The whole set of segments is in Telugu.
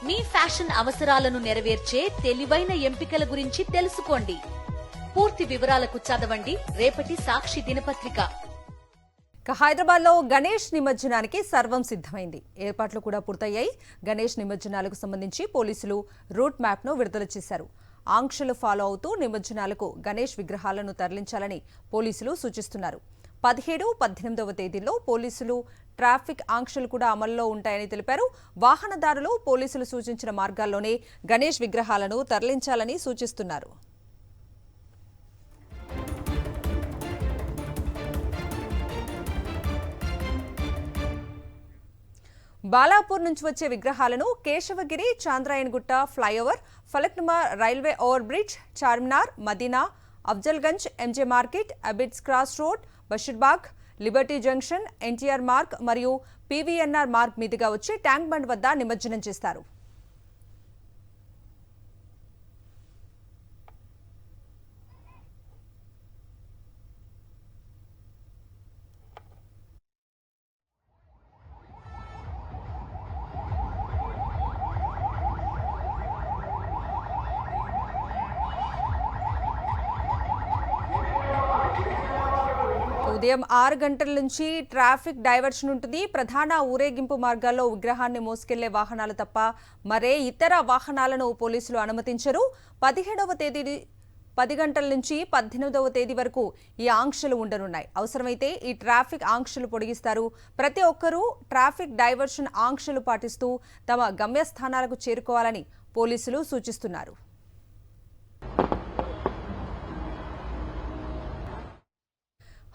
మీ ఫ్యాషన్ అవసరాలను నెరవేర్చే తెలివైన ఎంపికల గురించి తెలుసుకోండి. పూర్తి వివరాలకు చదవండి రేపటి సాక్షి దినపత్రిక. హైదరాబాద్ లో గణేష్ నిమజ్జనానికి సర్వం సిద్ధమైంది. ఏర్పాట్లు కూడా పూర్తయ్యాయి. గణేష్ నిమజ్జనాలకు సంబంధించి పోలీసులు రూట్ మ్యాప్ ను విడుదల చేశారు. ఆంక్షలు ఫాలో అవుతూ నిమజ్జనాలకు గణేష్ విగ్రహాలను తరలించాలని పోలీసులు సూచిస్తున్నారు. 17, 18వ తేదీల్లో పోలీసులు ట్రాఫిక్ ఆంక్షలు కూడా అమల్లో ఉంటాయని తెలిపారు. వాహనదారులు పోలీసులు సూచించిన మార్గాల్లోనే గణేష్ విగ్రహాలను తరలించాలని సూచిస్తున్నారు. బాలాపూర్ నుంచి వచ్చే విగ్రహాలను Keshavagiri, Chandrayangutta flyover, Falaknuma railway over bridge, Charminar, Madina, Afzalgunj, MJ market, Abids cross road, Basheerbagh, Liberty junction, NTR Marg మరియు పీవీఎన్ఆర్ మార్గ్ మీదుగా వచ్చి ట్యాంక్ బండ్ వద్ద నిమజ్జనం చేస్తారు. ఉదయం 6 గంటల నుంచి ట్రాఫిక్ డైవర్షన్ ఉంటుంది. ప్రధాన ఊరేగింపు మార్గాల్లో విగ్రహాన్ని మోసుకెళ్లే వాహనాలు తప్ప మరే ఇతర వాహనాలను పోలీసులు అనుమతించరు. 17వ తేదీ 10 గంటల నుంచి 18వ తేదీ వరకు ఈ ఆంక్షలు ఉండనున్నాయి. అవసరమైతే ఈ ట్రాఫిక్ ఆంక్షలు పొడిగిస్తారు. ప్రతి ఒక్కరూ ట్రాఫిక్ డైవర్షన్ ఆంక్షలు పాటిస్తూ తమ గమ్యస్థానాలకు చేరుకోవాలని పోలీసులు సూచిస్తున్నారు.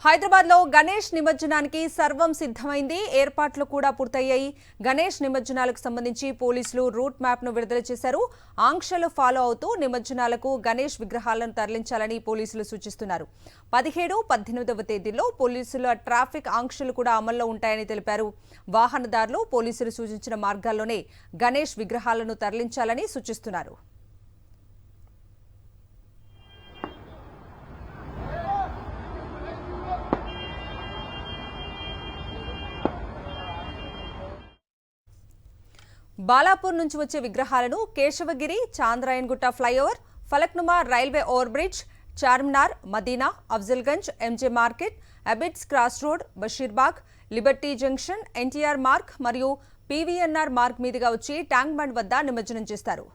హైదరాబాద్ లో గణేష్ నిమజ్జనానికి సర్వం సిద్ధమైంది. ఏర్పాట్లు కూడా పూర్తయ్యాయి. గణేష్ నిమజ్జనాలకు సంబంధించి పోలీసులు రూట్ మ్యాప్ ను విడుదల చేశారు. ఆంక్షలు ఫాలో అవుతూ నిమజ్జనాలకు గణేష్ విగ్రహాలను తరలించాలని పోలీసులు సూచిస్తున్నారు. 17, 18వ తేదీల్లో పోలీసుల ట్రాఫిక్ ఆంక్షలు కూడా అమల్లో ఉంటాయని తెలిపారు. వాహనదారులు పోలీసులు సూచించిన మార్గాల్లోనే గణేష్ విగ్రహాలను తరలించాలని సూచిస్తున్నారు. బాలాపూర్ నుంచి వచ్చే విగ్రహాలను Keshavagiri, Chandrayangutta flyover, Falaknuma railway over bridge, Charminar, Madina, Afzalgunj, MJ market, Abids cross road, Basheerbagh, Liberty junction, NTR Marg మరియు పీవీఎన్ఆర్ మార్గ్ మీదుగా వచ్చి ట్యాంక్ బండ్ వద్ద నిమజ్జనం చేస్తారు.